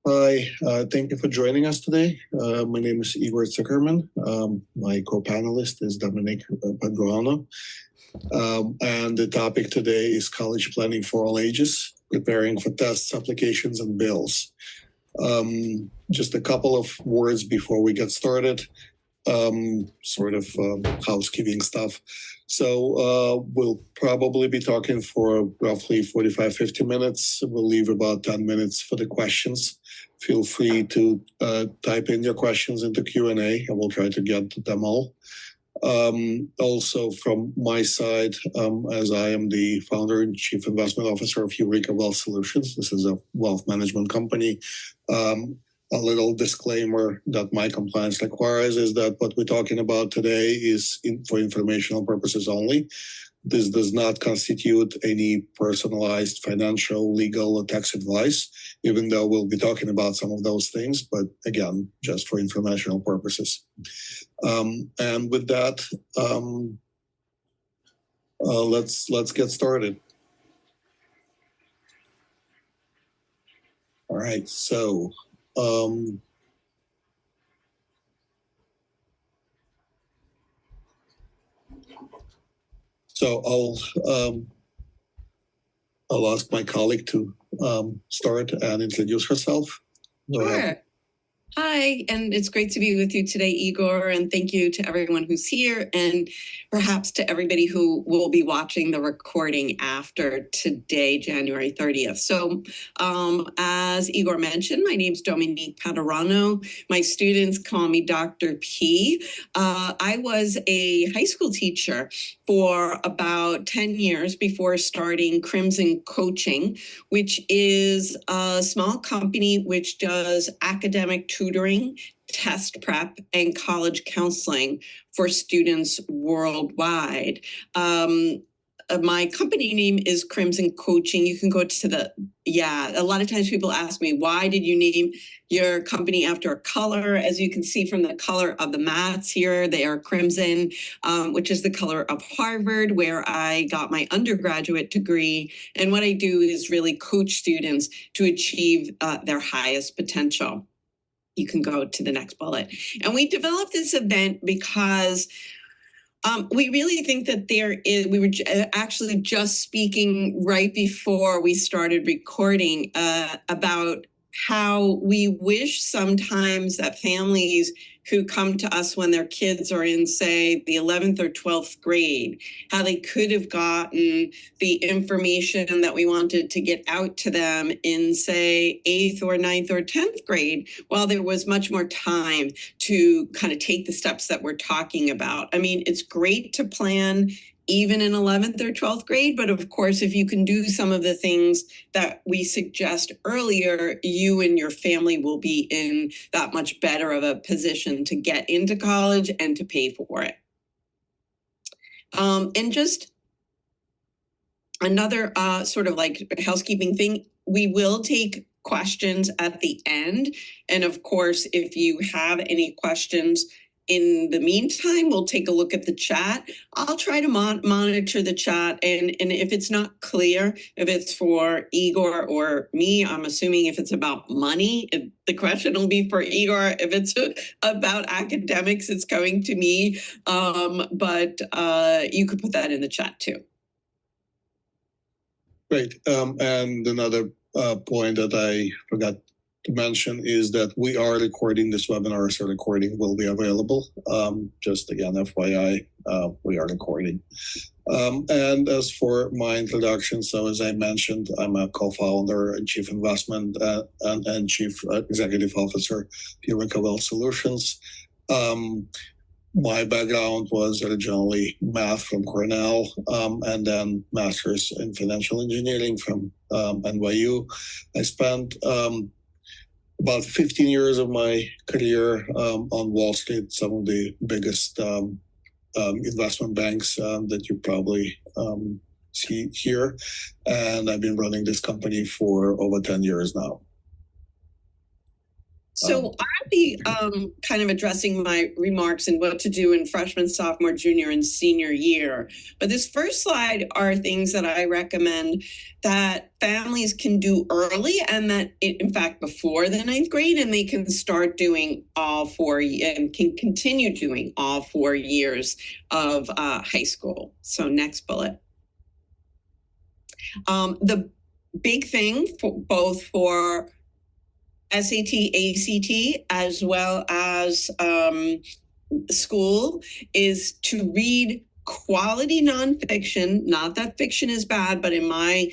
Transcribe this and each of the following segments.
Hi, thank you for joining us today. My name is Igor Zuckerman. My co-panelist is Dominic Padroano. And the topic today is college planning for all ages, preparing for tests, applications, and bills. Just a couple of words before we get started, housekeeping stuff. So we'll probably be talking for roughly 45, 50 minutes. We'll leave about 10 minutes for the questions. Feel free to type in your questions into Q&A, and we'll try to get to them all. Also, from my side, as I am the founder and chief investment officer of Eureka Wealth Solutions, this is a wealth management company. A little disclaimer that my compliance requires is that what we're talking about today is for informational purposes only. This does not constitute any personalized financial, legal, or tax advice, even though we'll be talking about some of those things, but again, just for informational purposes. And with that, let's get started. All right, so I'll ask my colleague to start and introduce herself. Sure. Hi, and it's great to be with you today, Igor, and thank you to everyone who's here and perhaps to everybody who will be watching the recording after today, January 30th. So as Igor mentioned, my name's Dominique Padorano. My students call me Dr. P. I was a high school teacher for about 10 years before starting Crimson Coaching, which is a small company which does academic tutoring, test prep, and college counseling for students worldwide. My company name is Crimson Coaching. You can go to a lot of times people ask me, why did you name your company after a color? As you can see from the color of the mats here, they are crimson, which is the color of Harvard, where I got my undergraduate degree. And what I do is really coach students to achieve their highest potential. You can go to the next bullet. And we developed this event because we really think that we were actually just speaking right before we started recording about how we wish sometimes that families who come to us when their kids are in, say, the 11th or 12th grade, how they could have gotten the information that we wanted to get out to them in, say, 8th or 9th or 10th grade, while there was much more time to kind of take the steps that we're talking about. I mean, it's great to plan even in 11th or 12th grade. But of course, if you can do some of the things that we suggest earlier, you and your family will be in that much better of a position to get into college and to pay for it. And just another sort of like housekeeping thing, we will take questions at the end. And of course, if you have any questions, in the meantime, we'll take a look at the chat. I'll try to monitor the chat. And if it's not clear, if it's for Igor or me, I'm assuming if it's about money, the question will be for Igor. If it's about academics, it's coming to me. But you could put that in the chat too. Great. And another point that I forgot to mention is that we are recording this webinar, so recording will be available. Just again, FYI, we are recording. And as for my introduction, so as I mentioned, I'm a co-founder and chief investment and chief executive officer of Eureka Wealth Solutions. My background was originally math from Cornell, and then master's in financial engineering from NYU. I spent about 15 years of my career on Wall Street, some of the biggest investment banks that you probably see here. And I've been running this company for over 10 years now. So I'll be kind of addressing my remarks and what to do in freshman, sophomore, junior, and senior year. But this first slide are things that I recommend that families can do early, and that in fact before the ninth grade, and they can start doing all 4 and can continue doing all 4 years of high school. So next bullet. The big thing for both for SAT, ACT, as well as school is to read quality nonfiction. Not that fiction is bad, but in my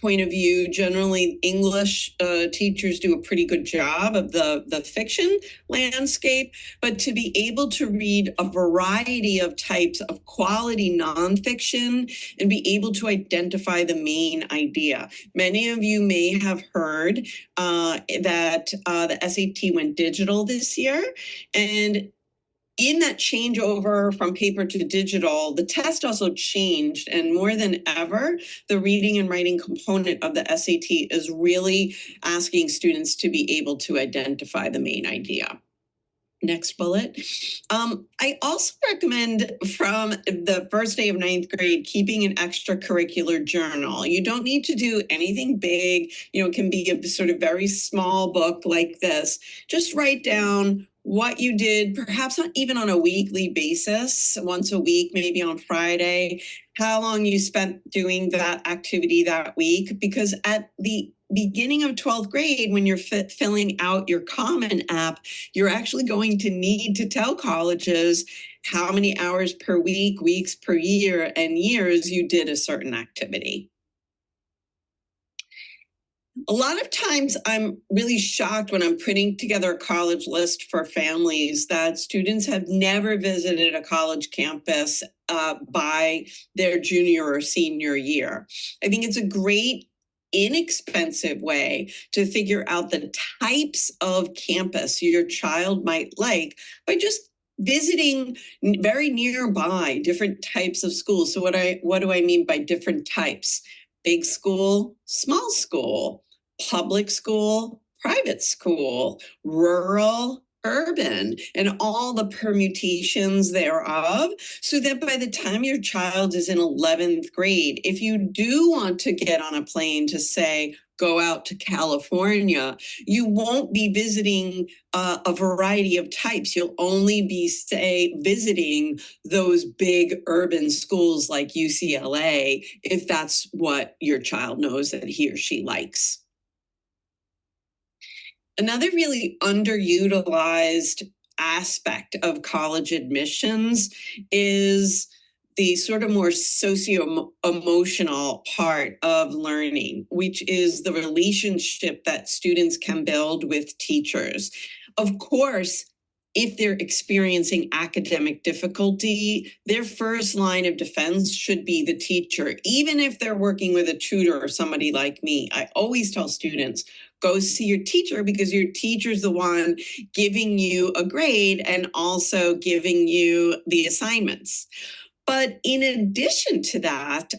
point of view, generally English teachers do a pretty good job of the fiction landscape, but to be able to read a variety of types of quality nonfiction and be able to identify the main idea. Many of you may have heard that the SAT went digital this year, and in that changeover from paper to digital, the test also changed, and more than ever, the reading and writing component of the SAT is really asking students to be able to identify the main idea. Next bullet. I also recommend from the first day of ninth grade, keeping an extracurricular journal. You don't need to do anything big. It can be a sort of very small book like this. Just write down what you did, perhaps not even on a weekly basis, once a week, maybe on Friday, how long you spent doing that activity that week. Because at the beginning of 12th grade, when you're filling out your Common App, you're actually going to need to tell colleges how many hours per week, weeks per year, and years you did a certain activity. A lot of times I'm really shocked when I'm putting together a college list for families that students have never visited a college campus by their junior or senior year. I think it's a great, inexpensive way to figure out the types of campus your child might like by just visiting very nearby different types of schools. So what do I mean by different types? Big school, small school, public school, private school, rural, urban, and all the permutations thereof, so that by the time your child is in 11th grade, if you do want to get on a plane to, say, go out to California, you won't be visiting a variety of types. You'll only be, say, visiting those big urban schools like UCLA, if that's what your child knows that he or she likes. Another really underutilized aspect of college admissions is the sort of more socio-emotional part of learning, which is the relationship that students can build with teachers. Of course, if they're experiencing academic difficulty, their first line of defense should be the teacher, even if they're working with a tutor or somebody like me. I always tell students, go see your teacher, because your teacher's the one giving you a grade and also giving you the assignments. But in addition to that,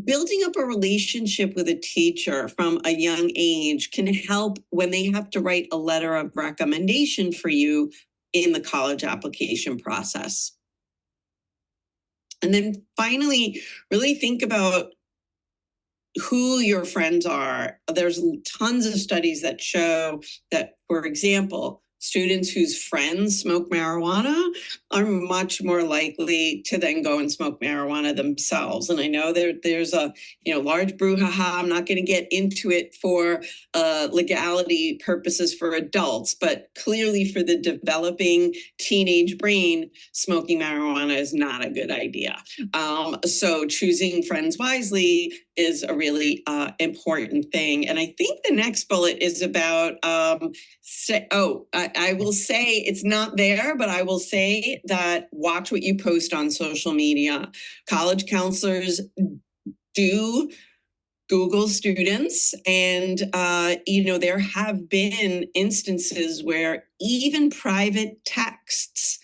building up a relationship with a teacher from a young age can help when they have to write a letter of recommendation for you in the college application process. And then finally, really think about who your friends are. There's tons of studies that show that, for example, students whose friends smoke marijuana are much more likely to then go and smoke marijuana themselves. And I know there's a large brouhaha. I'm not going to get into it for legality purposes for adults, but clearly for the developing teenage brain, smoking marijuana is not a good idea. So choosing friends wisely is a really important thing. And I think the next bullet is about, I will say it's not there, but I will say that watch what you post on social media. College counselors do Google students, and there have been instances where even private texts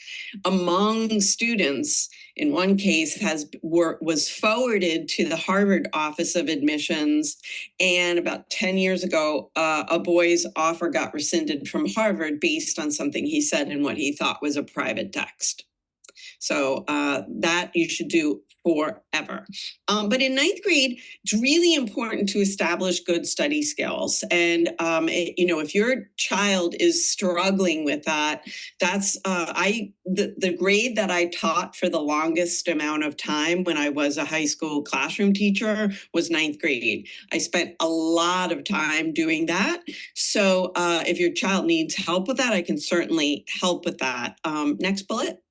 among students, in one case, was forwarded to the Harvard Office of Admissions. And about 10 years ago, a boy's offer got rescinded from Harvard based on something he said in what he thought was a private text. So that you should do forever. But in ninth grade, it's really important to establish good study skills. And, if your child is struggling with that, that's the grade that I taught for the longest amount of time when I was a high school classroom teacher was ninth grade. I spent a lot of time doing that. So if your child needs help with that, I can certainly help with that. Next bullet.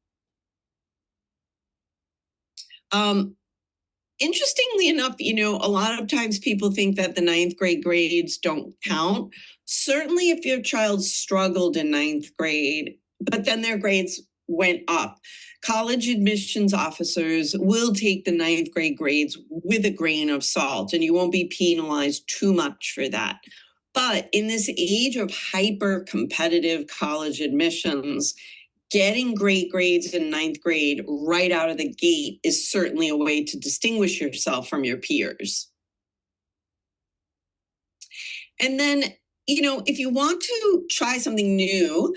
Interestingly enough, a lot of times people think that the ninth grade grades don't count. Certainly if your child struggled in ninth grade, but then their grades went up, college admissions officers will take the ninth grade grades with a grain of salt, and you won't be penalized too much for that. But in this age of hyper competitive college admissions, getting great grades in ninth grade right out of the gate is certainly a way to distinguish yourself from your peers. And then, if you want to try something new,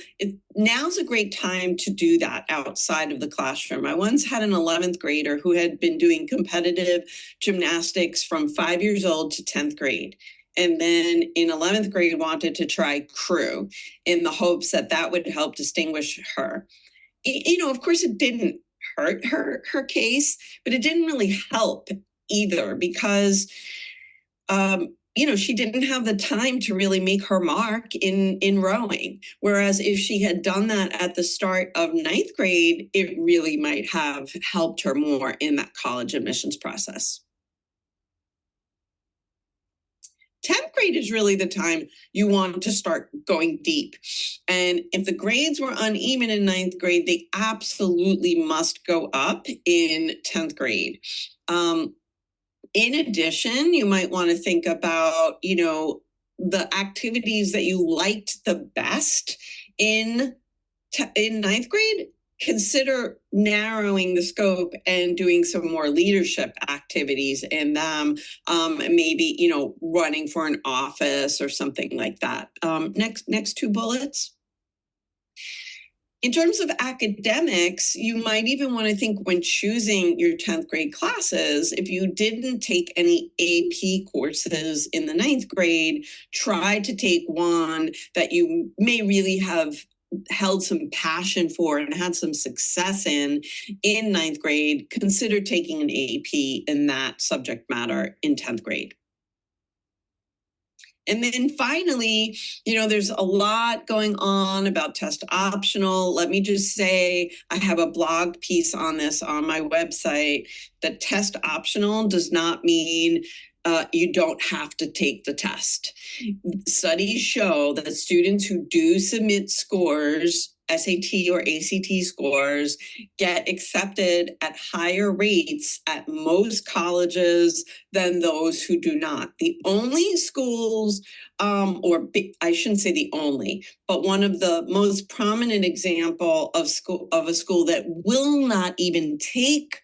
now's a great time to do that outside of the classroom. I once had an 11th grader who had been doing competitive gymnastics from 5 years old to 10th grade. And then in 11th grade wanted to try crew in the hopes that that would help distinguish her. Of course, it didn't hurt her case, but it didn't really help either because, she didn't have the time to really make her mark in rowing. Whereas if she had done that at the start of ninth grade, it really might have helped her more in that college admissions process. 10th grade is really the time you want to start going deep. And if the grades were uneven in ninth grade, they absolutely must go up in 10th grade. In addition, you might want to think about, the activities that you liked the best in ninth grade. Consider narrowing the scope and doing some more leadership activities in them, maybe, running for an office or something like that. Next two bullets. In terms of academics, you might even want to think when choosing your 10th grade classes, if you didn't take any AP courses in the ninth grade, try to take one that you may really have held some passion for and had some success in ninth grade. Consider taking an AP in that subject matter in 10th grade. And then finally, there's a lot going on about test optional. Let me just say, I have a blog piece on this on my website. That test optional does not mean you don't have to take the test. Studies show that students who do submit scores, SAT or ACT scores, get accepted at higher rates at most colleges than those who do not. The only schools, I shouldn't say the only, but one of the most prominent example of a school that will not even take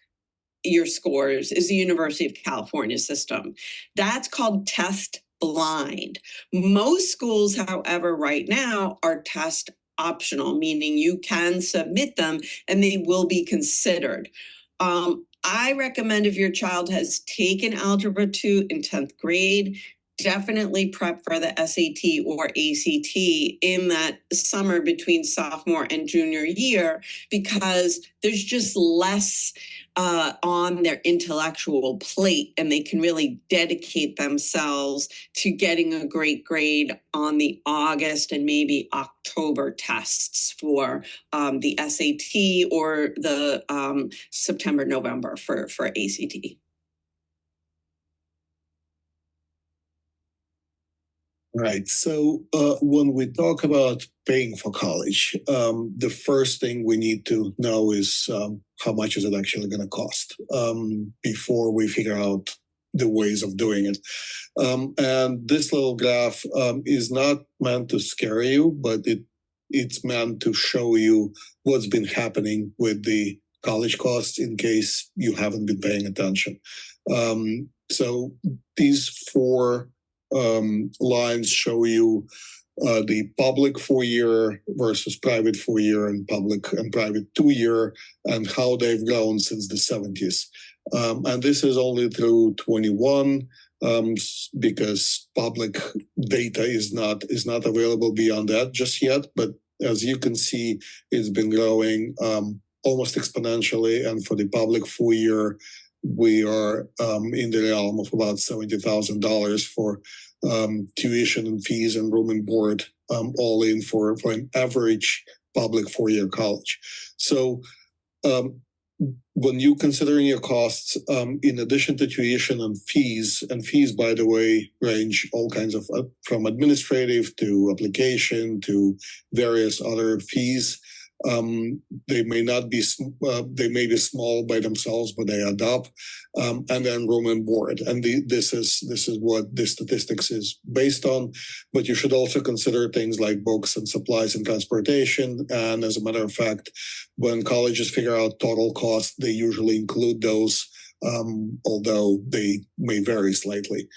your scores is the University of California system. That's called test blind. Most schools, however, right now are test optional, meaning you can submit them and they will be considered. I recommend if your child has taken Algebra 2 in 10th grade, definitely prep for the SAT or ACT in that summer between sophomore and junior year, because there's just less on their intellectual plate, and they can really dedicate themselves to getting a great grade on the August and maybe October tests for the SAT or the September, November for ACT. Right. So when we talk about paying for college, the first thing we need to know is how much is it actually going to cost before we figure out the ways of doing it. And this little graph is not meant to scare you, but it it's meant to show you what's been happening with the college costs in case you haven't been paying attention. So these four lines show you the public 4-year versus private 4-year and public and private 2-year, and how they've grown since the 70s. And this is only through 21, because public data is not available beyond that just yet. But as you can see, it's been growing almost exponentially. And for the public 4-year, we are in the realm of about $70,000 for tuition and fees and room and board, all in for an average public 4-year college. So when you considering your costs, in addition to tuition and fees, by the way, range all kinds of from administrative to application to various other fees. They may not be, they may be small by themselves, but they add up. And then room and board. And this is what this statistics is based on. But you should also consider things like books and supplies and transportation. And as a matter of fact, when colleges figure out total cost, they usually include those, although they may vary slightly.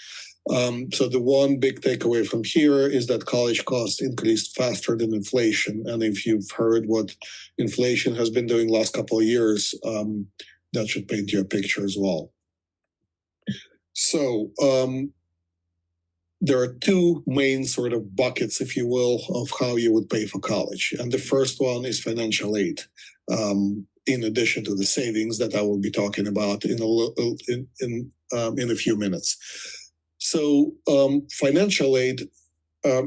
So the one big takeaway from here is that college costs increased faster than inflation. And if you've heard what inflation has been doing last couple of years, that should paint you a picture as well. So there are two main sort of buckets, if you will, of how you would pay for college. And the first one is financial aid, in addition to the savings that I will be talking about in a few minutes. So financial aid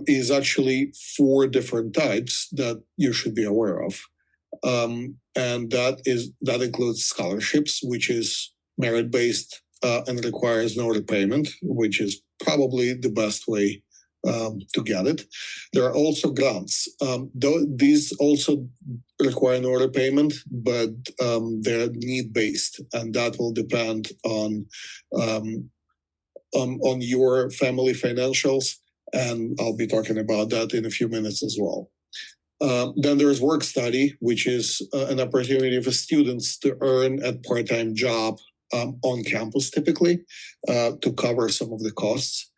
is actually 4 different types that you should be aware of. And that includes scholarships, which is merit-based and requires no repayment, which is probably the best way to get it. There are also grants. These also require no repayment, but they're need-based, and that will depend on your family financials, and I'll be talking about that in a few minutes as well. Then there's work study, which is an opportunity for students to earn a part-time job on campus, typically, to cover some of the costs.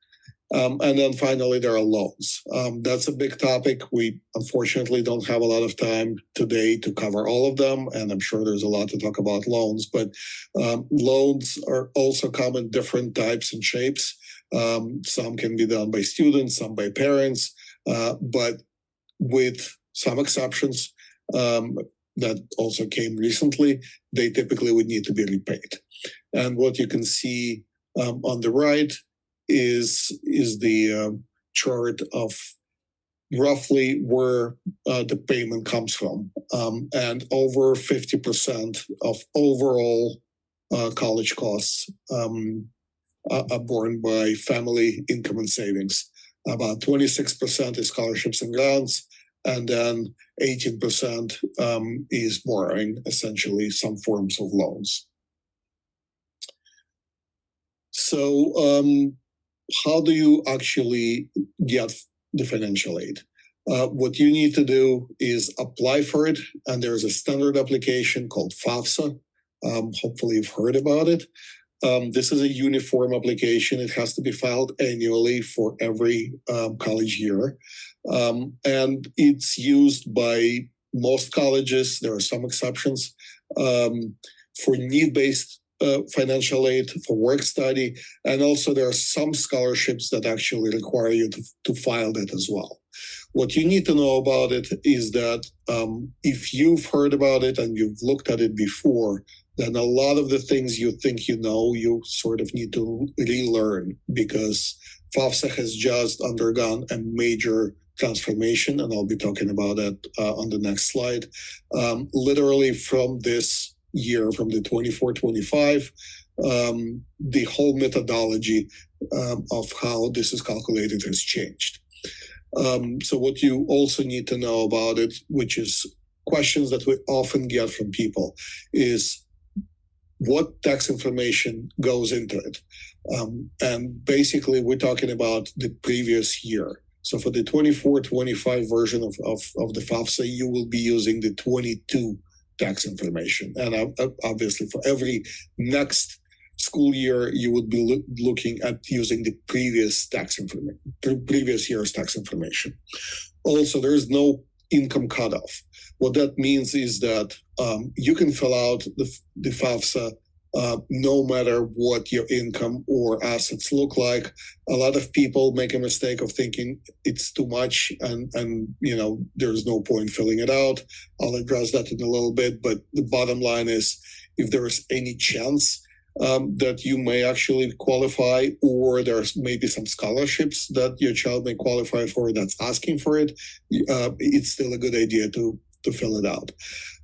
And then finally, there are loans. That's a big topic. We unfortunately don't have a lot of time today to cover all of them, and I'm sure there's a lot to talk about loans, but loans are also come in different types and shapes. Some can be done by students, some by parents, but with some exceptions that also came recently, they typically would need to be repaid. And what you can see on the right is the chart of roughly where the payment comes from. And over 50% of overall college costs are borne by family income and savings. About 26% is scholarships and grants, and then 18% is borrowing, essentially some forms of loans. So how do you actually get the financial aid? What you need to do is apply for it, and there's a standard application called FAFSA. Hopefully you've heard about it. This is a uniform application. It has to be filed annually for every college year. And it's used by most colleges. There are some exceptions for need-based financial aid, for work study, and also there are some scholarships that actually require you to file that as well. What you need to know about it is that if you've heard about it and you've looked at it before, then a lot of the things you think you know, you sort of need to relearn, because FAFSA has just undergone a major transformation, and I'll be talking about that on the next slide. Literally from this year, from the 24-25, the whole methodology of how this is calculated has changed. So what you also need to know about it, which is questions that we often get from people, is what tax information goes into it. And basically, we're talking about the previous year. So for the 24-25 version of the FAFSA, you will be using the 22 tax information. And obviously for every next school year, you would be looking at using the previous year's tax information. Also, there is no income cutoff. What that means is that you can fill out the FAFSA no matter what your income or assets look like. A lot of people make a mistake of thinking it's too much and there's no point filling it out. I'll address that in a little bit, but the bottom line is if there is any chance that you may actually qualify, or there's maybe some scholarships that your child may qualify for that's asking for it, it's still a good idea to fill it out.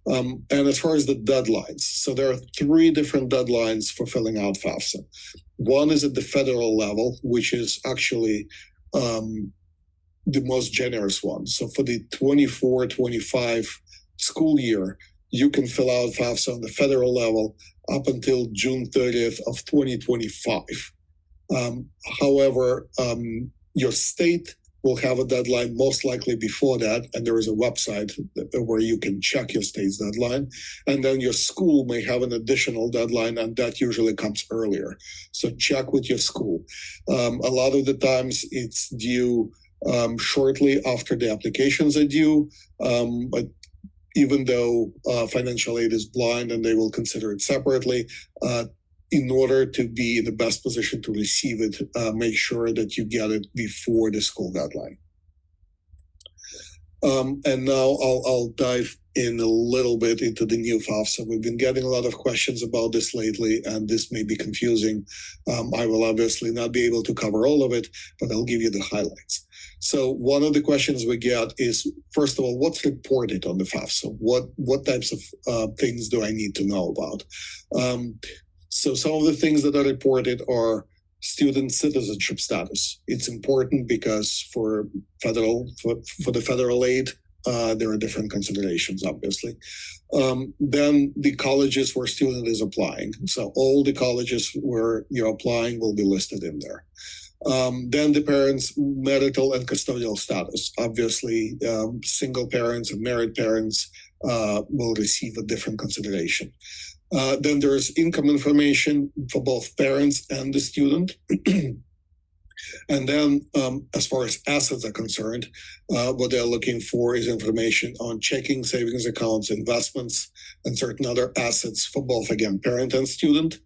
And as far as the deadlines, so there are 3 different deadlines for filling out FAFSA. One is at the federal level, which is actually the most generous one. So for the 24-25 school year, you can fill out FAFSA on the federal level up until June 30th of 2025. However, your state will have a deadline most likely before that, and there is a website where you can check your state's deadline. And then your school may have an additional deadline, and that usually comes earlier. So check with your school. A lot of the times it's due shortly after the applications are due, but even though financial aid is blind and they will consider it separately, in order to be in the best position to receive it, make sure that you get it before the school deadline. And now I'll dive in a little bit into the new FAFSA. We've been getting a lot of questions about this lately, and this may be confusing. I will obviously not be able to cover all of it, but I'll give you the highlights. So one of the questions we get is, first of all, what's reported on the FAFSA? What types of things do I need to know about? So some of the things that are reported are student citizenship status. It's important because for the federal aid, there are different considerations, obviously. Then the colleges where student is applying. So all the colleges where you're applying will be listed in there. Then the parents' marital and custodial status. Obviously, single parents and married parents will receive a different consideration. Then there's income information for both parents and the student. And then as far as assets are concerned, what they're looking for is information on checking, savings accounts, investments, and certain other assets for both, again, parent and student.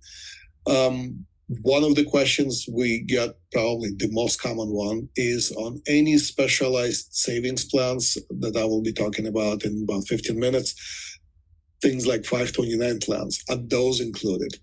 One of the questions we get, probably the most common one, is on any specialized savings plans that I will be talking about in about 15 minutes. Things like 529 plans, are those included?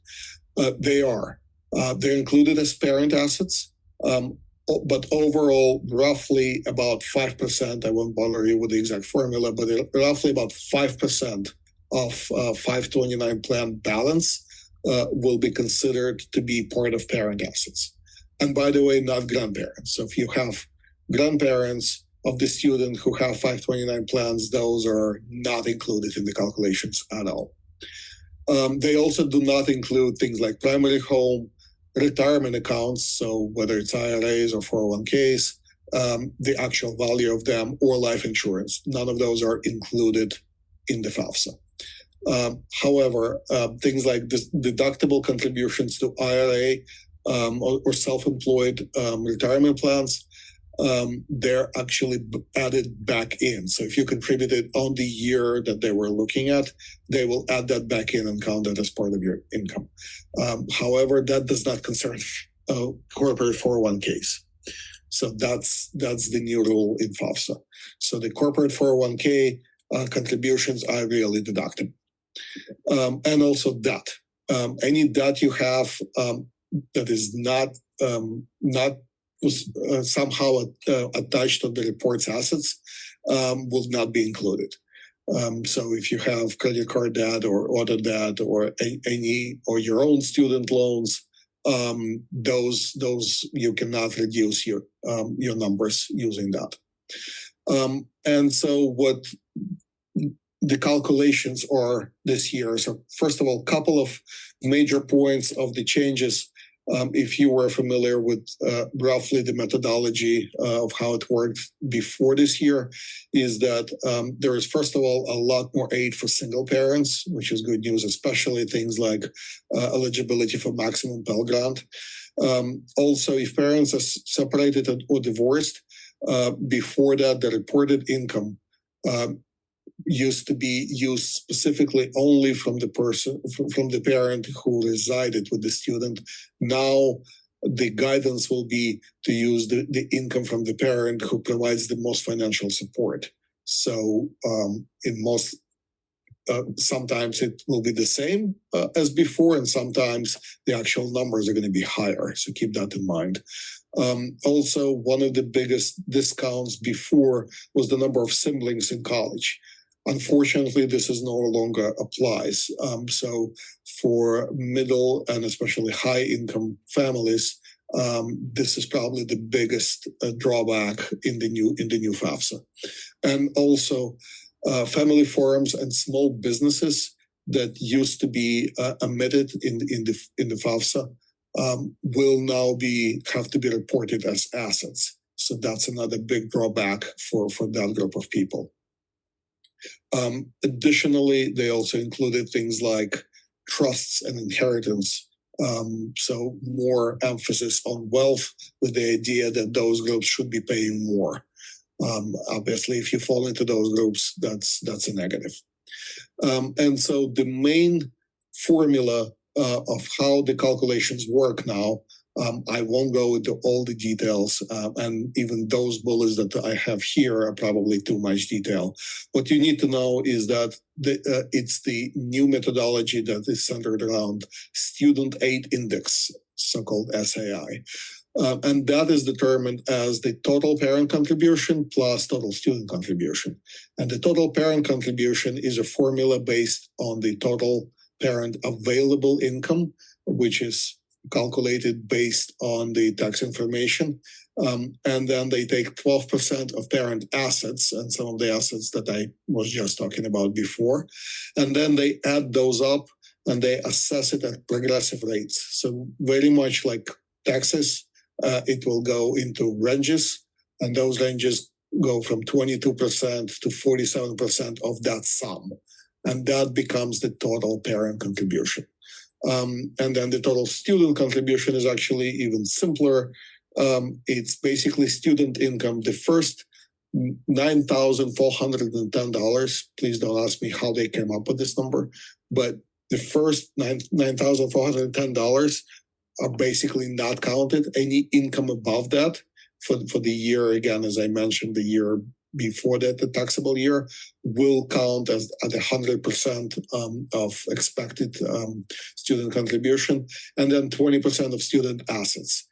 They are. They're included as parent assets, but overall, roughly about 5%, I won't bother you with the exact formula, but roughly about 5% of 529 plan balance will be considered to be part of parent assets. And by the way, not grandparents. So if you have grandparents of the student who have 529 plans, those are not included in the calculations at all. They also do not include things like primary home, retirement accounts, so whether it's IRAs or 401ks, the actual value of them, or life insurance. None of those are included in the FAFSA. However, things like deductible contributions to IRA or self-employed retirement plans, they're actually added back in. So if you contributed on the year that they were looking at, they will add that back in and count that as part of your income. However, that does not concern corporate 401ks. So that's the new rule in FAFSA. So the corporate 401k contributions are really deductible. And also debt. Any debt you have that is not somehow attached to the report's assets will not be included. So if you have credit card debt or auto debt or or your own student loans, those you cannot reduce your numbers using that. And so what the calculations are this year. So first of all, a couple of major points of the changes. If you were familiar with roughly the methodology of how it worked before this year, is that there is, first of all, a lot more aid for single parents, which is good news, especially things like eligibility for maximum Pell Grant. Also, if parents are separated or divorced, before that, the reported income used to be used specifically only from the person, from the parent who resided with the student. Now, the guidance will be to use the income from the parent who provides the most financial support. So, in most, sometimes it will be the same as before, and sometimes the actual numbers are going to be higher. So keep that in mind. Also, one of the biggest discounts before was the number of siblings in college. Unfortunately, this is no longer applies. So for middle and especially high income families, this is probably the biggest drawback in the new FAFSA. And also, family forums and small businesses that used to be omitted in the FAFSA will now have to be reported as assets. So that's another big drawback for that group of people. Additionally, they also included things like trusts and inheritance. So more emphasis on wealth, with the idea that those groups should be paying more. Obviously, if you fall into those groups, that's a negative. And so the main formula of how the calculations work now, I won't go into all the details, and even those bullets that I have here are probably too much detail. What you need to know is that it's the new methodology that is centered around Student Aid Index, so-called SAI. And that is determined as the total parent contribution plus total student contribution. And the total parent contribution is a formula based on the total parent available income, which is calculated based on the tax information. And then they take 12% of parent assets and some of the assets that I was just talking about before. And then they add those up and they assess it at progressive rates. So very much like taxes, it will go into ranges, and those ranges go from 22% to 47% of that sum. And that becomes the total parent contribution. And then the total student contribution is actually even simpler. It's basically student income. The first $9,410, please don't ask me how they came up with this number, but the first $9,410 are basically not counted. Any income above that for the year, again, as I mentioned, the year before that, the taxable year, will count as at 100% of expected student contribution, and then 20% of student assets.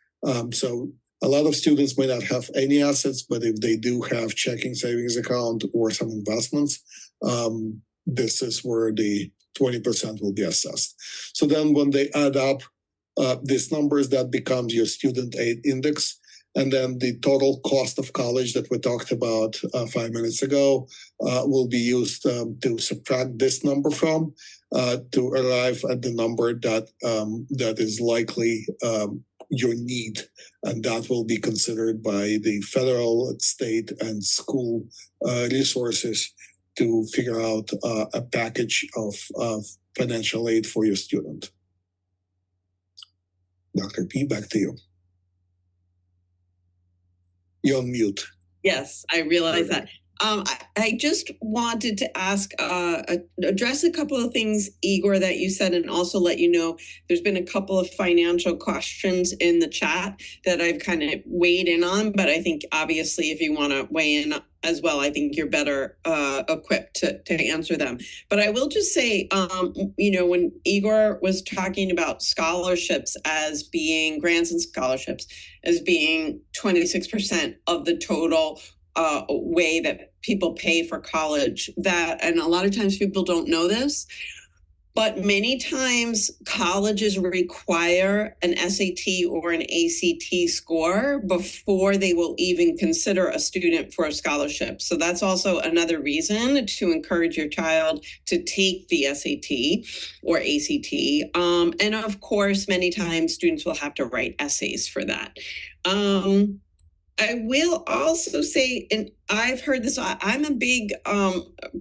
So a lot of students may not have any assets, but if they do have checking savings account or some investments, this is where the 20% will be assessed. So then when they add up these numbers, that becomes your student aid index. And then the total cost of college that we talked about 5 minutes ago will be used to subtract this number from to arrive at the number that is likely your need. And that will be considered by the federal, state, and school resources to figure out a package of financial aid for your student. Dr. P, back to you. You're on mute. Yes, I realize that. I just wanted to address a couple of things, Igor, that you said, and also let you know there's been a couple of financial questions in the chat that I've kind of weighed in on, but I think obviously if you want to weigh in as well, I think you're better equipped to answer them. But I will just say, when Igor was talking about scholarships as being grants and scholarships as being 26% of the total way that people pay for college, and a lot of times people don't know this, But many times colleges require an SAT or an ACT score before they will even consider a student for a scholarship. So that's also another reason to encourage your child to take the SAT or ACT. And of course, many times students will have to write essays for that. I will also say, and I've heard this, I'm a big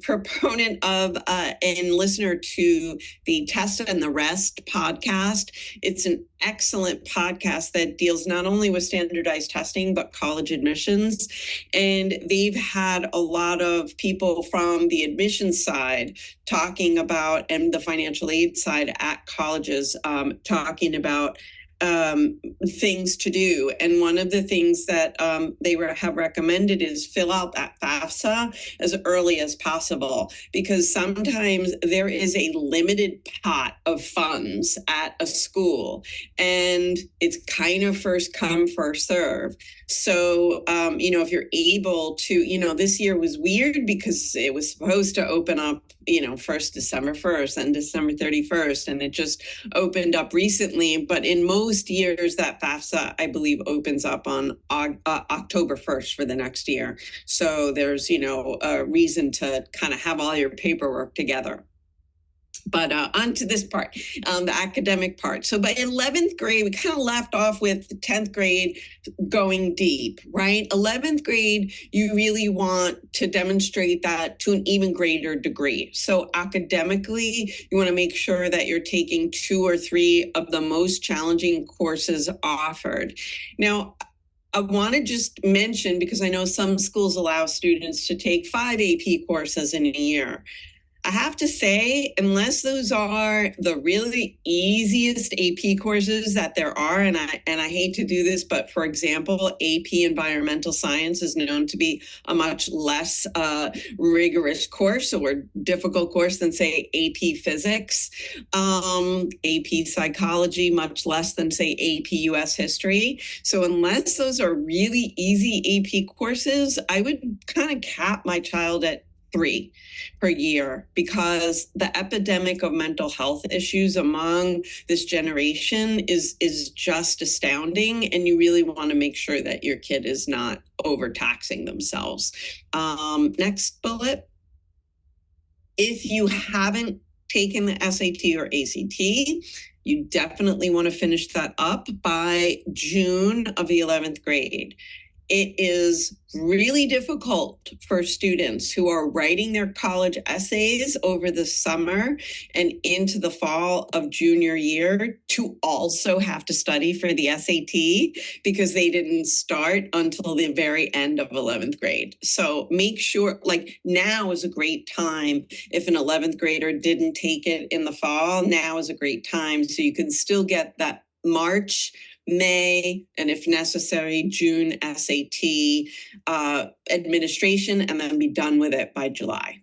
proponent of and listener to the Test and the Rest podcast. It's an excellent podcast that deals not only with standardized testing, but college admissions. And they've had a lot of people from the admissions side talking about, and the financial aid side at colleges talking about things to do. And one of the things that they have recommended is fill out that FAFSA as early as possible, because sometimes there is a limited pot of funds at a school and it's kind of first come, first serve. So, if you're able to, this year was weird because it was supposed to open up, first December 1st and December 31st, and it just opened up recently. But in most years, that FAFSA, I believe, opens up on October 1st for the next year. So there's, a reason to kind of have all your paperwork together. But on to this part, the academic part. So by 11th grade, we kind of left off with 10th grade going deep, right? 11th grade, you really want to demonstrate that to an even greater degree. So academically, you want to make sure that you're taking 2 or 3 of the most challenging courses offered. Now, I want to just mention, because I know some schools allow students to take 5 AP courses in a year. I have to say, unless those are the really easiest AP courses that there are, and I hate to do this, but for example, AP Environmental Science is known to be a much less rigorous course or difficult course than, say, AP Physics, AP Psychology, much less than, say, AP US History. So unless those are really easy AP courses, I would kind of cap my child at 3 per year, because the epidemic of mental health issues among this generation is just astounding, and you really want to make sure that your kid is not overtaxing themselves. Next bullet. If you haven't taken the SAT or ACT, you definitely want to finish that up by June of the 11th grade. It is really difficult for students who are writing their college essays over the summer and into the fall of junior year to also have to study for the SAT, because they didn't start until the very end of 11th grade. So make sure, now is a great time. If an 11th grader didn't take it in the fall, now is a great time, so you can still get that March, May, and if necessary, June SAT administration, and then be done with it by July.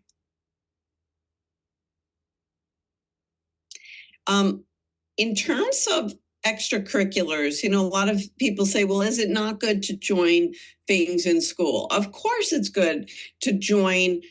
In terms of extracurriculars, a lot of people say, well, is it not good to join things in school? Of course it's good to join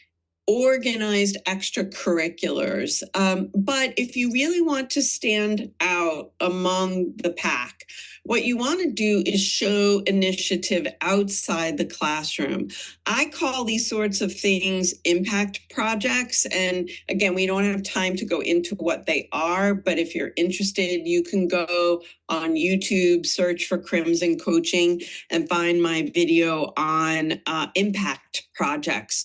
organized extracurriculars. But if you really want to stand out among the pack, what you want to do is show initiative outside the classroom. I call these sorts of things impact projects. And again, we don't have time to go into what they are, but if you're interested, you can go on YouTube, search for Crimson Coaching, and find my video on impact projects.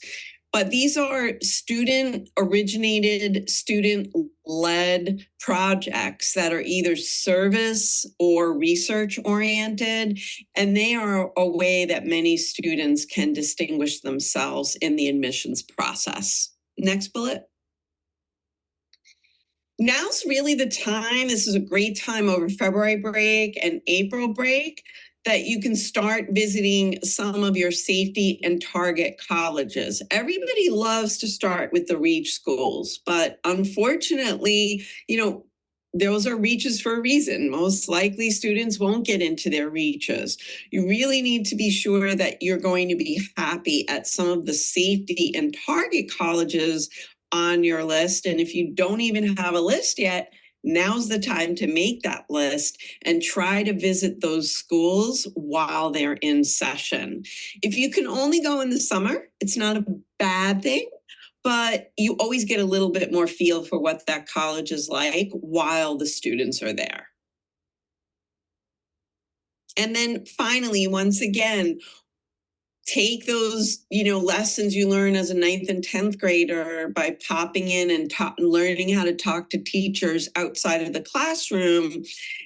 But these are student-originated, student-led projects that are either service or research-oriented, and they are a way that many students can distinguish themselves in the admissions process. Next bullet. Now's really the time. This is a great time over February break and April break that you can start visiting some of your safety and target colleges. Everybody loves to start with the reach schools, but unfortunately, those are reaches for a reason. Most likely students won't get into their reaches. You really need to be sure that you're going to be happy at some of the safety and target colleges on your list. And if you don't even have a list yet, now's the time to make that list and try to visit those schools while they're in session. If you can only go in the summer, it's not a bad thing, but you always get a little bit more feel for what that college is like while the students are there. And then finally, once again, take those, lessons you learn as a 9th and 10th grader by popping in and learning how to talk to teachers outside of the classroom.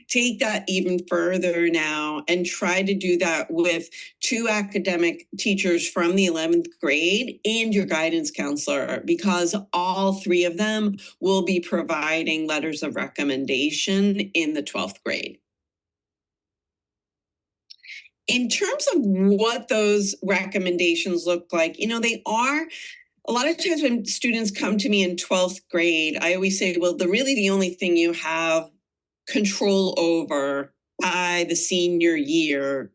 Take that even further now and try to do that with 2 academic teachers from the 11th grade and your guidance counselor, because all 3 of them will be providing letters of recommendation in the 12th grade. In terms of what those recommendations look like, they are a lot of times when students come to me in 12th grade, I always say, well, the only thing you have control over by the senior year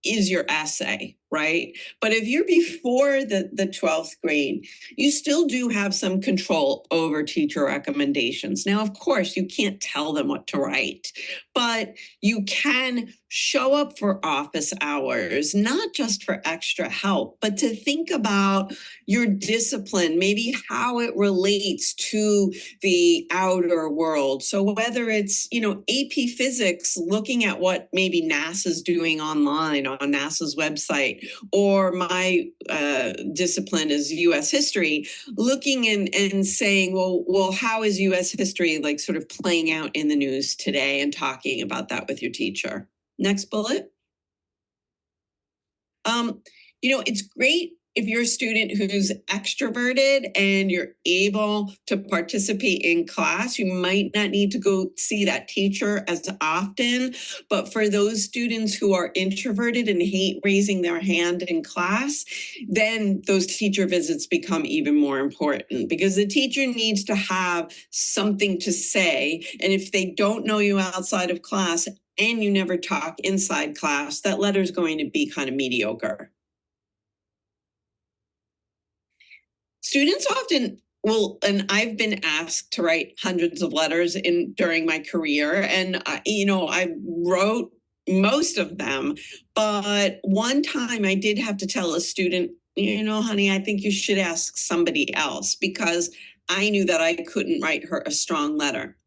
is your essay, right? But if you're before the 12th grade, you still do have some control over teacher recommendations. Now, of course, you can't tell them what to write, but you can show up for office hours, not just for extra help, but to think about your discipline, maybe how it relates to the outer world. So whether it's, AP physics, looking at what maybe NASA's doing online on NASA's website, or my discipline is US history, looking and saying, well, how is US history like sort of playing out in the news today, and talking about that with your teacher. Next bullet. It's great if you're a student who's extroverted and you're able to participate in class. You might not need to go see that teacher as often, but for those students who are introverted and hate raising their hand in class, then those teacher visits become even more important, because the teacher needs to have something to say. And if they don't know you outside of class and you never talk inside class, that letter is going to be kind of mediocre. Students often will, and I've been asked to write hundreds of letters during my career, and I wrote most of them, but one time I did have to tell a student, honey, I think you should ask somebody else, because I knew that I couldn't write her a strong letter.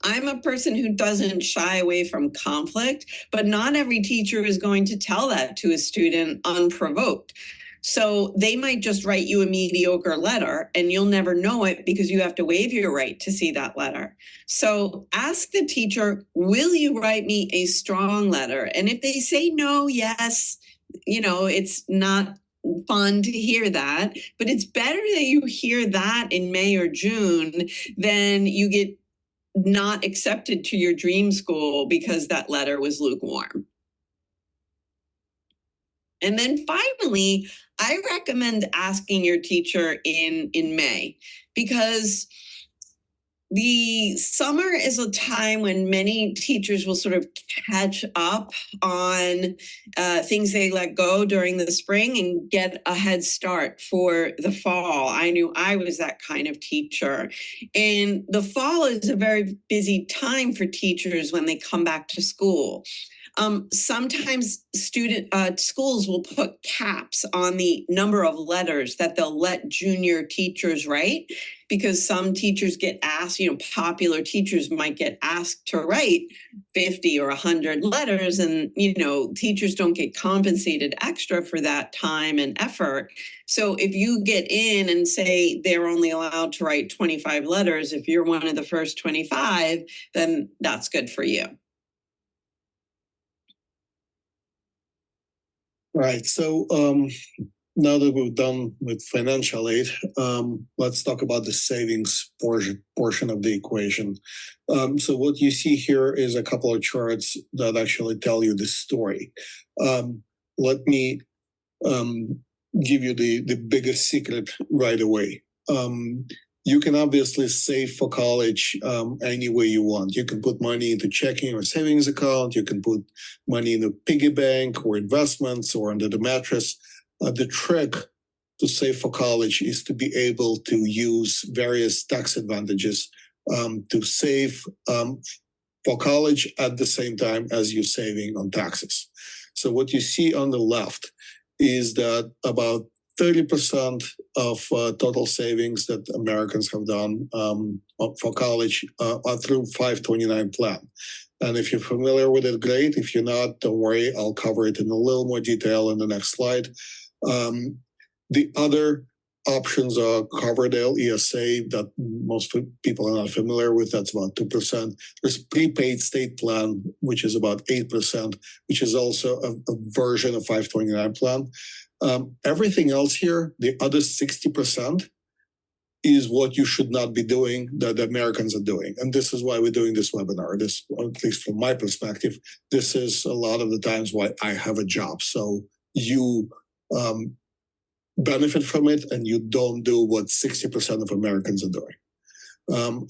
I'm a person who doesn't shy away from conflict, but not every teacher is going to tell that to a student unprovoked. So they might just write you a mediocre letter and you'll never know it, because you have to waive your right to see that letter. So ask the teacher, will you write me a strong letter? And if they say no, yes, it's not fun to hear that, but it's better that you hear that in May or June than you get not accepted to your dream school because that letter was lukewarm. And then finally, I recommend asking your teacher in May, because the summer is a time when many teachers will sort of catch up on things they let go during the spring and get a head start for the fall. I knew I was that kind of teacher. And the fall is a very busy time for teachers when they come back to school. Sometimes schools will put caps on the number of letters that they'll let junior teachers write, because some teachers get asked, popular teachers might get asked to write 50 or 100 letters, and, teachers don't get compensated extra for that time and effort. So if you get in and say they're only allowed to write 25 letters, if you're one of the first 25, then that's good for you. Right. So now that we're done with financial aid, let's talk about the savings portion of the equation. So what you see here is a couple of charts that actually tell you the story. Let me give you the biggest secret right away. You can obviously save for college any way you want. You can put money into checking or savings account. You can put money in a piggy bank or investments or under the mattress. The trick to save for college is to be able to use various tax advantages to save for college at the same time as you're saving on taxes. So what you see on the left is that about 30% of total savings that Americans have done for college are through 529 plan. And if you're familiar with it, great. If you're not, don't worry. I'll cover it in a little more detail in the next slide. The other options are Coverdell ESA that most people are not familiar with. That's about 2%. There's prepaid state plan, which is about 8%, which is also a version of 529 plan. Everything else here, the other 60%, is what you should not be doing that the Americans are doing. And this is why we're doing this webinar. This, at least from my perspective, this is a lot of the times why I have a job. So you benefit from it and you don't do what 60% of Americans are doing.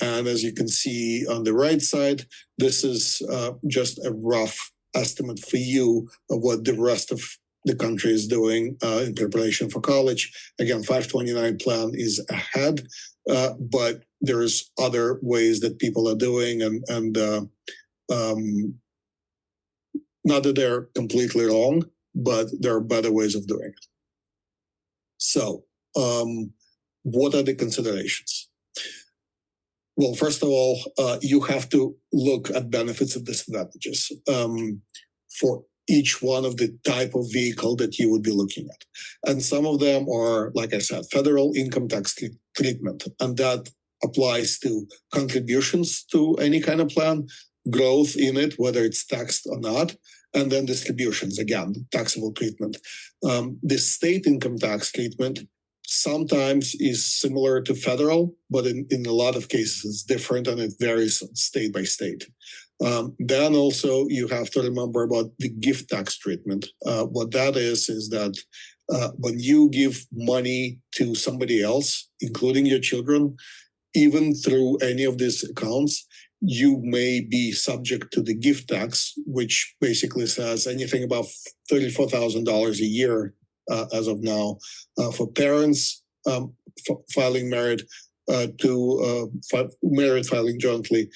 And as you can see on the right side, this is just a rough estimate for you of what the rest of the country is doing in preparation for college. Again, 529 plan is ahead, but there's other ways that people are doing, and not that they're completely wrong, but there are better ways of doing it. So, what are the considerations? Well, first of all, you have to look at benefits and disadvantages for each one of the type of vehicle that you would be looking at. And some of them are, like I said, federal income tax treatment, and that applies to contributions to any kind of plan, growth in it, whether it's taxed or not, and then distributions, again, taxable treatment. The state income tax treatment sometimes is similar to federal, but in a lot of cases it's different and it varies state by state. Then also you have to remember about the gift tax treatment. What that is that when you give money to somebody else, including your children, even through any of these accounts, you may be subject to the gift tax, which basically says anything above $34,000 a year as of now for parents filing married married filing jointly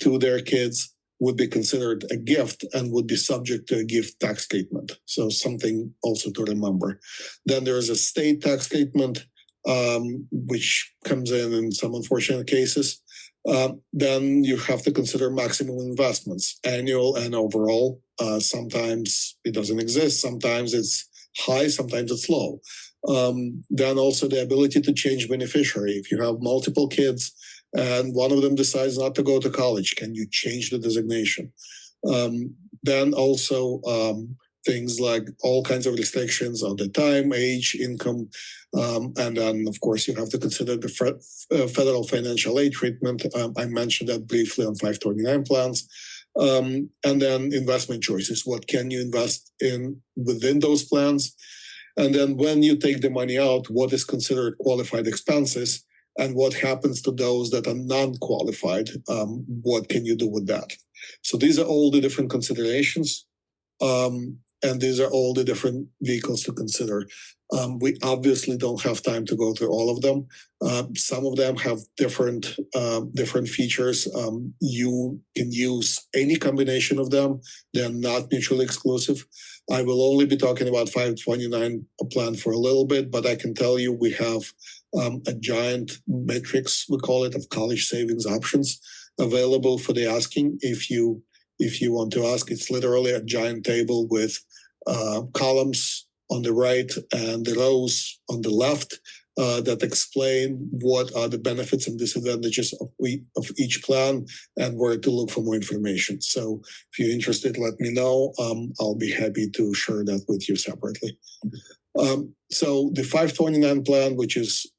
to their kids would be considered a gift and would be subject to a gift tax treatment. So something also to remember. Then there is a state tax treatment, which comes in some unfortunate cases. Then you have to consider maximum investments, annual and overall. Sometimes it doesn't exist. Sometimes it's high, sometimes it's low. Then also the ability to change beneficiary. If you have multiple kids and one of them decides not to go to college, can you change the designation? Then also things like all kinds of restrictions on the time, age, income, and then of course you have to consider the federal financial aid treatment. I mentioned that briefly on 529 plans. And then investment choices. What can you invest in within those plans? And then when you take the money out, what is considered qualified expenses? And what happens to those that are non-qualified? What can you do with that? So these are all the different considerations. And these are all the different vehicles to consider. We obviously don't have time to go through all of them. Some of them have different features. You can use any combination of them. They're not mutually exclusive. I will only be talking about 529 plan for a little bit, but I can tell you we have a giant matrix, we call it, of college savings options available for the asking. If you want to ask, it's literally a giant table with columns on the right and the rows on the left that explain what are the benefits and disadvantages of each plan and where to look for more information. So if you're interested, let me know. I'll be happy to share that with you separately. So the 529 plan, which is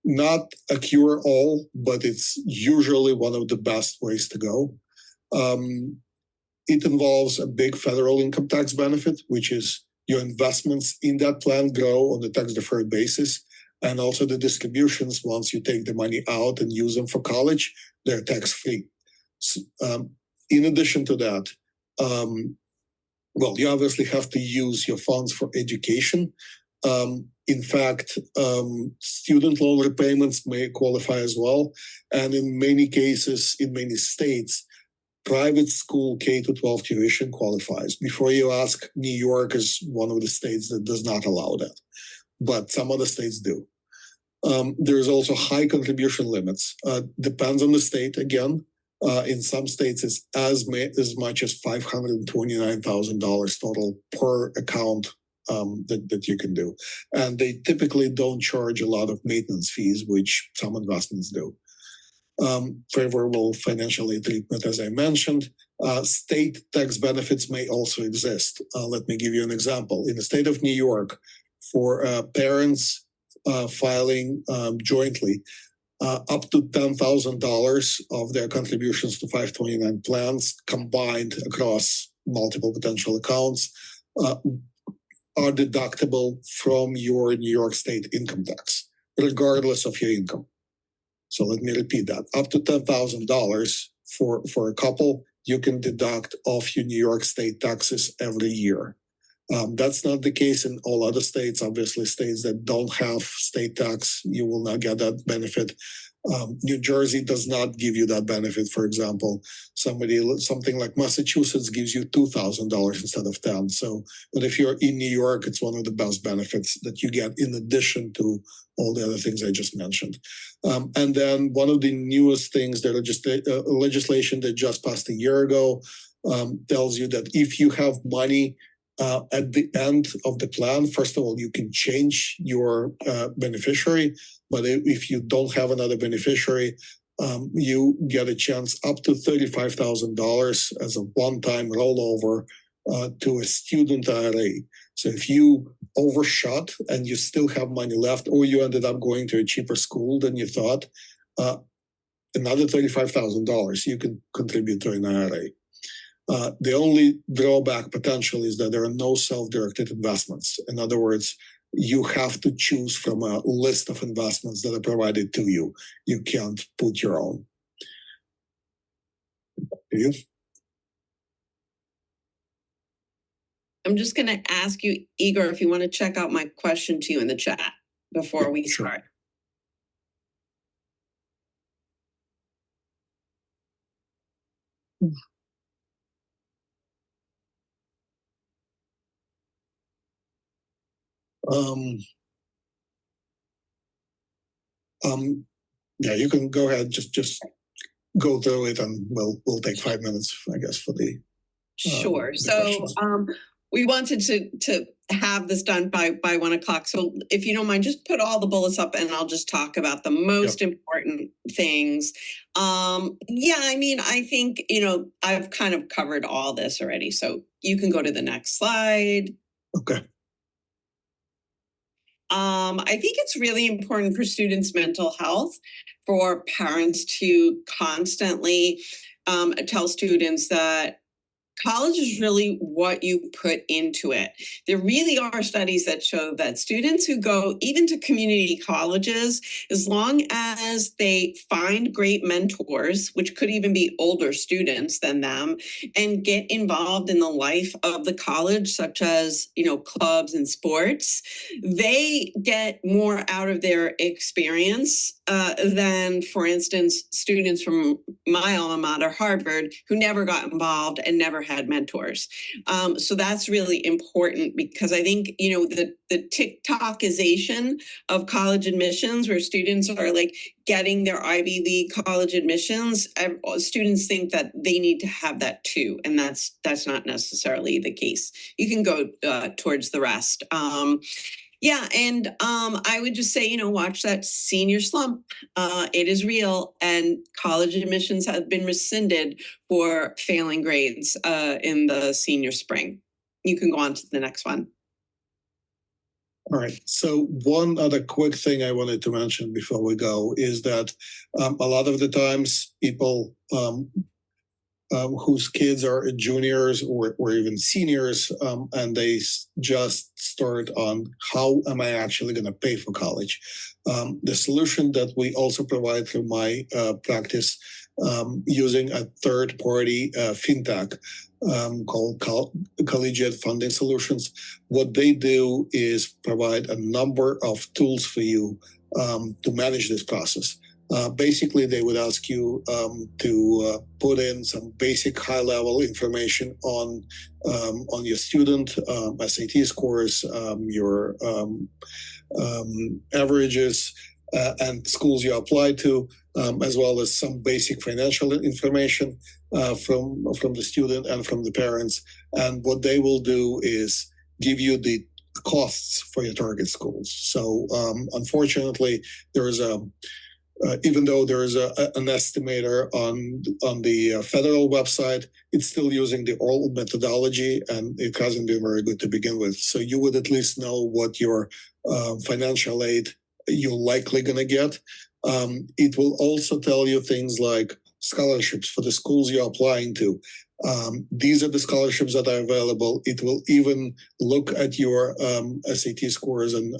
not a cure-all, but it's usually one of the best ways to go. It involves a big federal income tax benefit, which is your investments in that plan grow on a tax-deferred basis. And also the distributions, once you take the money out and use them for college, they're tax-free. So, in addition to that, well, you obviously have to use your funds for education. In fact, student loan repayments may qualify as well. And in many cases, in many states, private school K-12 tuition qualifies. Before you ask, New York is one of the states that does not allow that, but some other states do. There's also high contribution limits. Depends on the state again. In some states, it's as much as $529,000 total per account that you can do. And they typically don't charge a lot of maintenance fees, which some investments do. Favorable financial aid treatment, as I mentioned. State tax benefits may also exist. Let me give you an example. In the state of New York, for parents filing jointly, up to $10,000 of their contributions to 529 plans combined across multiple potential accounts are deductible from your New York State income tax, regardless of your income. So let me repeat that. Up to $10,000 for a couple, you can deduct off your New York State taxes every year. That's not the case in all other states. Obviously, states that don't have state tax, you will not get that benefit. New Jersey does not give you that benefit. For example, something like Massachusetts gives you $2,000 instead of $10,000. So, but if you're in New York, it's one of the best benefits that you get in addition to all the other things I just mentioned. And then one of the newest things, that legislation that just passed a year ago, tells you that if you have money at the end of the plan, first of all, you can change your beneficiary. But if you don't have another beneficiary, you get a chance up to $35,000 as a one-time rollover to a student IRA. So if you overshot and you still have money left, or you ended up going to a cheaper school than you thought, another $35,000 you can contribute to an IRA. The only drawback potentially is that there are no self-directed investments. In other words, you have to choose from a list of investments that are provided to you. You can't put your own. You? I'm just going to ask you, Igor, if you want to check out my question to you in the chat before we start. Yeah, you can go ahead. Just go through it, and we'll take 5 minutes, I guess, for the. Sure. The so questions. we wanted to have this done by 1 o'clock. So if you don't mind, just put all the bullets up, and I'll just talk about the most important things. Yeah, I mean, I think I've kind of covered all this already. So you can go to the next slide. Okay. I think it's really important for students' mental health, for parents to constantly tell students that college is really what you put into it. There really are studies that show that students who go even to community colleges, as long as they find great mentors, which could even be older students than them, and get involved in the life of the college, such as, clubs and sports, they get more out of their experience than, for instance, students from my alma mater, Harvard, who never got involved and never had mentors. So that's really important, because I think, the TikTokization of college admissions, where students are like getting their Ivy League college admissions, students think that they need to have that too. And that's not necessarily the case. You can go towards the rest. Yeah, and I would just say, watch that senior slump. It is real, and college admissions have been rescinded for failing grades in the senior spring. You can go on to the next one. All right. So one other quick thing I wanted to mention before we go is that a lot of the times people whose kids are juniors or even seniors, and they just start on how am I actually going to pay for college. The solution that we also provide through my practice using a third-party fintech called Collegiate Funding Solutions. What they do is provide a number of tools for you to manage this process. Basically, they would ask you to put in some basic high-level information on your student, SAT scores, your averages, and schools you apply to, as well as some basic financial information from the student and from the parents. And what they will do is give you the costs for your target schools. So unfortunately, there is even though there is an estimator on the federal website, it's still using the old methodology, and it hasn't been very good to begin with. So you would at least know what your financial aid you're likely going to get. It will also tell you things like scholarships for the schools you're applying to. These are the scholarships that are available. It will even look at your SAT scores and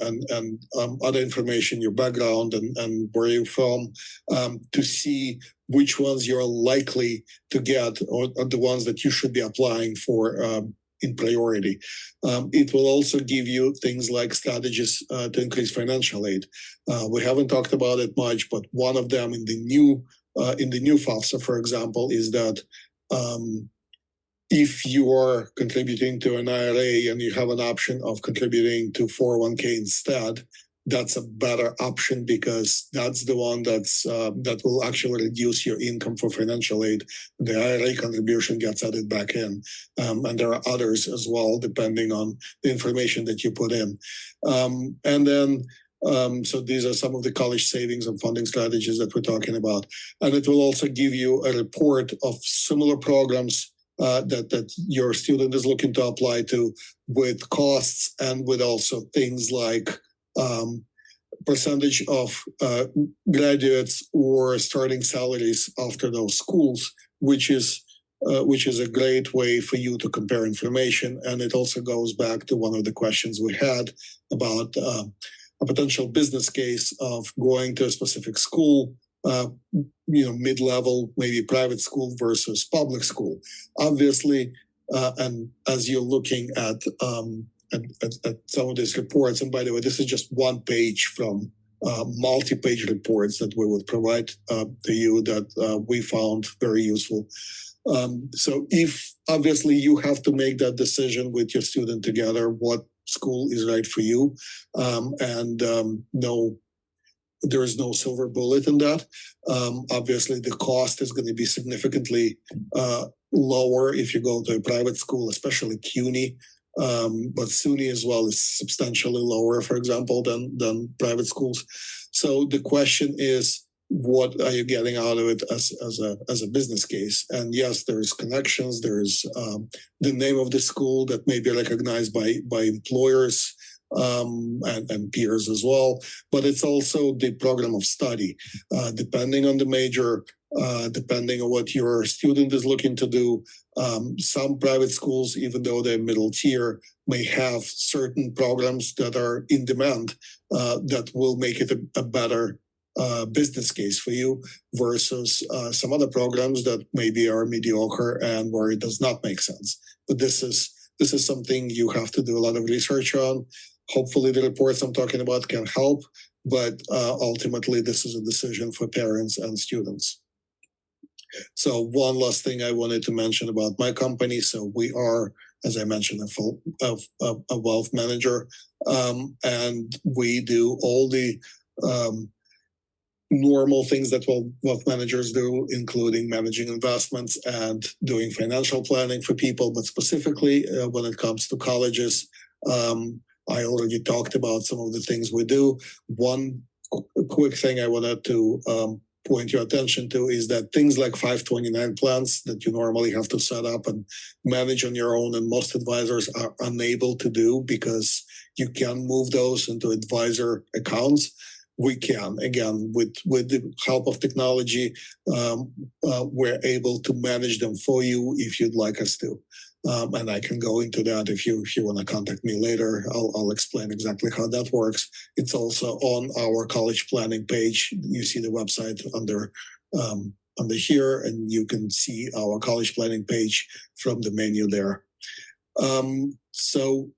other information, your background and where you're from, to see which ones you're likely to get, or the ones that you should be applying for in priority. It will also give you things like strategies to increase financial aid. We haven't talked about it much, but one of them in the new FAFSA, for example, is that if you are contributing to an IRA and you have an option of contributing to 401k instead, that's a better option, because that's the one that will actually reduce your income for financial aid. The IRA contribution gets added back in, and there are others as well, depending on the information that you put in. And then, so these are some of the college savings and funding strategies that we're talking about. And it will also give you a report of similar programs that your student is looking to apply to, with costs and with also things like percentage of graduates or starting salaries after those schools, which is a great way for you to compare information. And it also goes back to one of the questions we had about a potential business case of going to a specific school, mid-level, maybe private school versus public school. Obviously, and as you're looking at some of these reports, and by the way, this is just one page from multi-page reports that we would provide to you that we found very useful. So if obviously you have to make that decision with your student together, what school is right for you, there is no silver bullet in that. Obviously, the cost is going to be significantly lower if you go to a private school, especially CUNY. But SUNY as well is substantially lower, for example, than private schools. So the question is, what are you getting out of it as a business case? And yes, there's connections. There's the name of the school that may be recognized by employers and peers as well. But it's also the program of study, depending on the major, depending on what your student is looking to do. Some private schools, even though they're middle tier, may have certain programs that are in demand that will make it a better business case for you, versus some other programs that maybe are mediocre and where it does not make sense. But this is something you have to do a lot of research on. Hopefully the reports I'm talking about can help, but ultimately this is a decision for parents and students. So one last thing I wanted to mention about my company. So we are, as I mentioned, a wealth manager, and we do all the normal things that wealth managers do, including managing investments and doing financial planning for people. But specifically when it comes to colleges, I already talked about some of the things we do. One quick thing I wanted to point your attention to is that things like 529 plans that you normally have to set up and manage on your own, and most advisors are unable to do because you can move those into advisor accounts. We can, again, with the help of technology, we're able to manage them for you if you'd like us to. And I can go into that if you want to contact me later. I'll explain exactly how that works. It's also on our college planning page. You see the website under under here, and you can see our college planning page from the menu there. So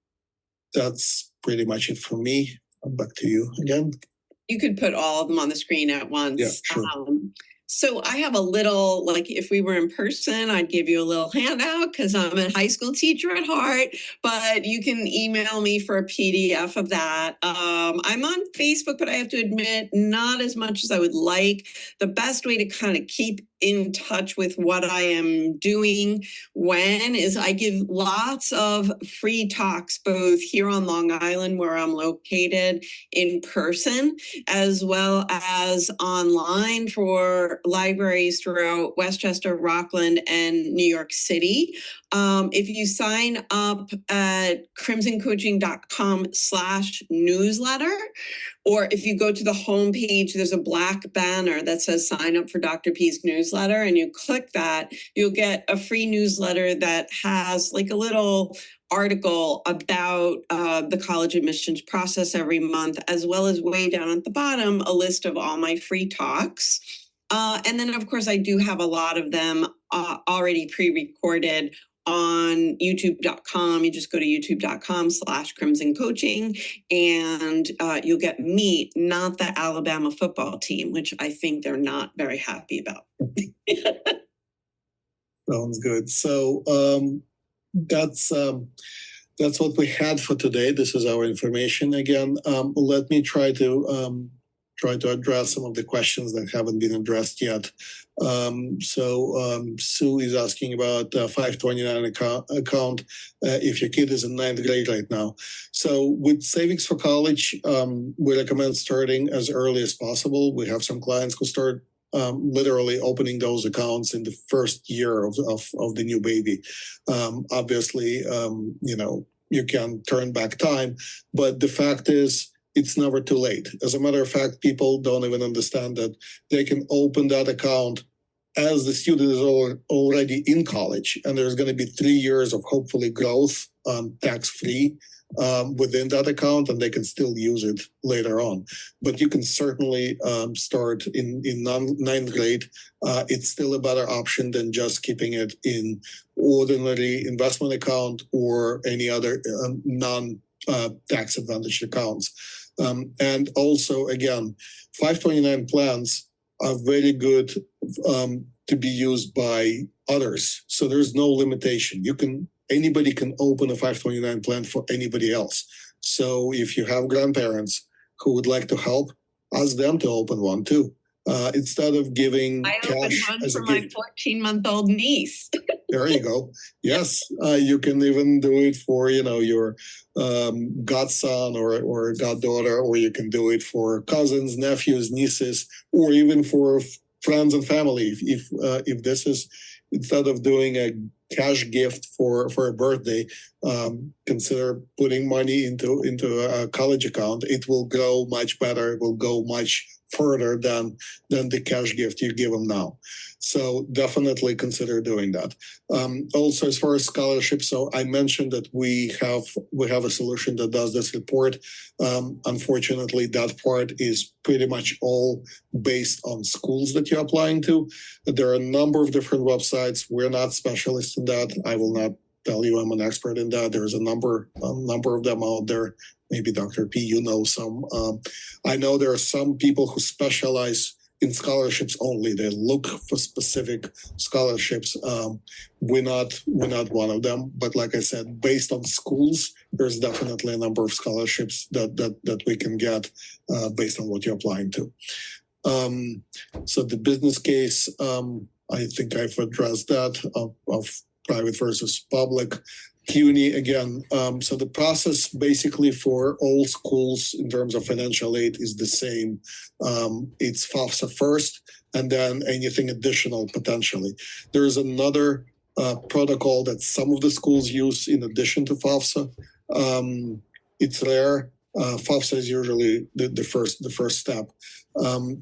that's pretty much it for me. Back to you again. You could put all of them on the screen at once. Yeah, sure. So I have a little, like if we were in person, I'd give you a little handout because I'm a high school teacher at heart, but you can email me for a PDF of that. I'm on Facebook, but I have to admit, not as much as I would like. The best way to kind of keep in touch with what I am doing when is I give lots of free talks, both here on Long Island, where I'm located, in person, as well as online for libraries throughout Westchester, Rockland, and New York City. If you sign up at crimsoncoaching.com/newsletter, or if you go to the homepage, there's a black banner that says sign up for Dr. P's newsletter, and you click that, you'll get a free newsletter that has like a little article about the college admissions process every month, as well as way down at the bottom, a list of all my free talks. And then, of course, I do have a lot of them already pre-recorded on youtube.com. You just go to youtube.com/Crimson Coaching, and you'll get me, not the Alabama football team, which I think they're not very happy about. Sounds good. So that's what we had for today. This is our information again. Let me try to address some of the questions that haven't been addressed yet. Sue is asking about 529 account if your kid is in 9th grade right now. So with Savings for College, we recommend starting as early as possible. We have some clients who start literally opening those accounts in the first year of the new baby. Obviously, you can turn back time, but the fact is, it's never too late. As a matter of fact, people don't even understand that they can open that account as the student is already in college, and there's going to be 3 years of hopefully growth, tax-free within that account, and they can still use it later on. But you can certainly start in 9th grade. It's still a better option than just keeping it in ordinary investment account or any other non-tax advantaged accounts. And also, again, 529 plans are very good to be used by others. So there's no limitation. Anybody can open a 529 plan for anybody else. So if you have grandparents who would like to help, ask them to open one too. Instead of giving cash as a gift. I opened one for my 14-month-old niece. There you go. Yes, you can even do it for your godson or goddaughter, or you can do it for cousins, nephews, nieces, or even for friends and family. If this is, instead of doing a cash gift for a birthday, consider putting money into a college account. It will grow much better. It will go much further than the cash gift you give them now. So definitely consider doing that. Also, as far as scholarships, so I mentioned that we have a solution that does this report. Unfortunately, that part is pretty much all based on schools that you're applying to. There are a number of different websites. We're not specialists in that. I will not tell you I'm an expert in that. There's a number of them out there. Maybe Dr. P, you know some. I know there are some people who specialize in scholarships only. They look for specific scholarships. We're not one of them. But like I said, based on schools, there's definitely a number of scholarships that we can get based on what you're applying to. So the business case, I think I've addressed that of private versus public. CUNY again. So the process basically for all schools in terms of financial aid is the same. It's FAFSA first, and then anything additional potentially. There's another protocol that some of the schools use in addition to FAFSA. It's rare. FAFSA is usually the first step.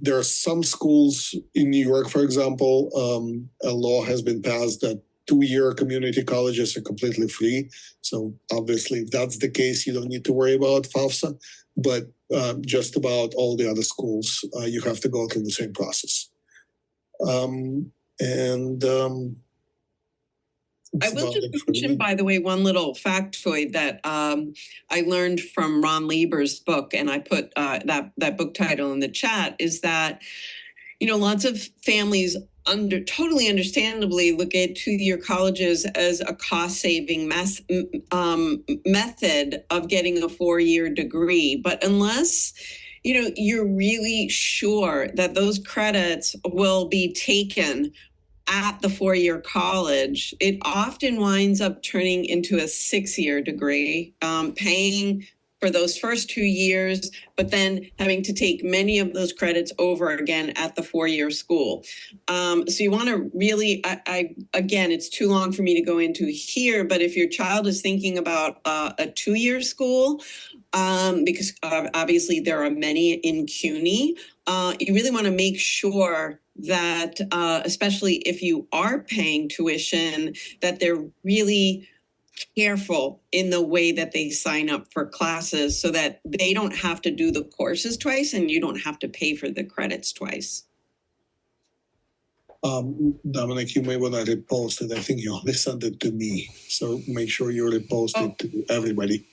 There are some schools in New York, for example, a law has been passed that 2-year community colleges are completely free. So obviously, if that's the case, you don't need to worry about FAFSA. But just about all the other schools, you have to go through the same process. And I that's will about just it for mention, me. by the way, one little factoid that I learned from Ron Lieber's book, and I put that book title in the chat, is that, you know, lots of families totally understandably look at two-year colleges as a cost-saving method of getting a four-year degree. But unless, you know, you're really sure that those credits will be taken at the four-year college, it often winds up turning into a six-year degree, paying for those first 2 years, but then having to take many of those credits over again at the four-year school. So you want to really, again, it's too long for me to go into here, but if your child is thinking about a two-year school, because obviously there are many in CUNY, you really want to make sure that, especially if you are paying tuition, that they're really careful in the way that they sign up for classes so that they don't have to do the courses twice and you don't have to pay for the credits twice. Dominic, you may want to repost it. I think you only sent it to me, so make sure you repost it to everybody.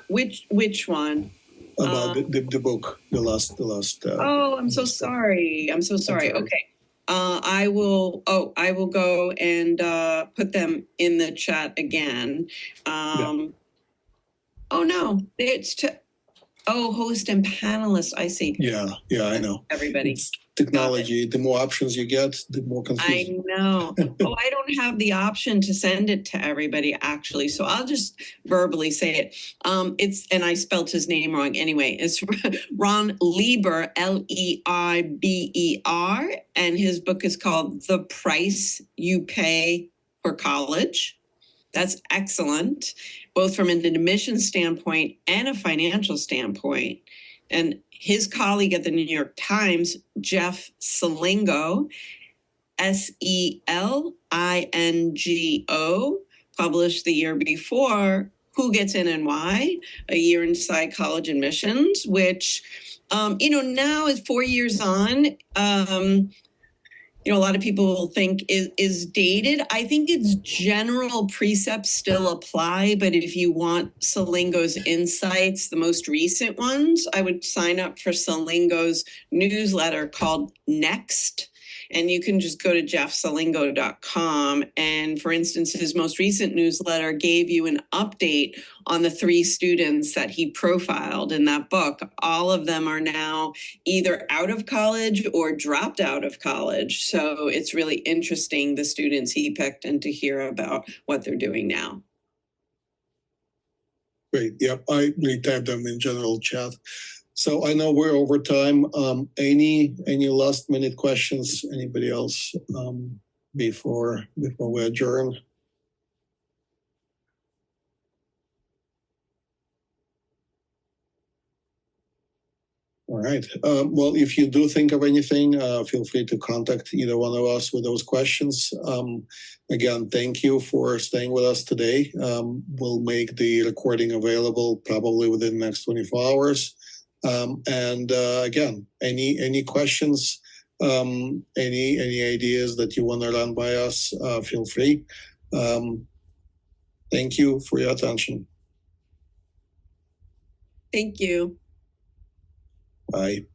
Which one? About the book, the last. Oh, I'm so sorry. I'm so sorry. Okay. I will go and put them in the chat again. Oh no, it's host and panelists. I see. Yeah, I know. Everybody. It's technology. The more options you get, the more confusing. I know. I don't have the option to send it to everybody actually, so I'll just verbally say it. And I spelled his name wrong anyway. It's Ron Lieber, Leiber, and his book is called The Price You Pay for College. That's excellent, both from an admission standpoint and a financial standpoint. And his colleague at the New York Times, Jeff Selingo, Selingo, published the year before Who Gets In and Why? A Year Inside College Admissions, which, now is 4 years on. A lot of people think is dated. I think its general precepts still apply, but if you want Selingo's insights, the most recent ones, I would sign up for Selingo's newsletter called Next. And you can just go to jeffselingo.com. And for instance, his most recent newsletter gave you an update on the 3 students that he profiled in that book. All of them are now either out of college or dropped out of college. So it's really interesting, the students he picked, and to hear about what they're doing now. Great. Yep. I retabbed them in general chat. So I know we're over time. Any last minute questions? Anybody else before we adjourn? All right. Well, if you do think of anything, feel free to contact either one of us with those questions. Again, thank you for staying with us today. We'll make the recording available probably within the next 24 hours. Again, any questions, any ideas that you want to run by us, feel free. Thank you for your attention. Thank you. Bye.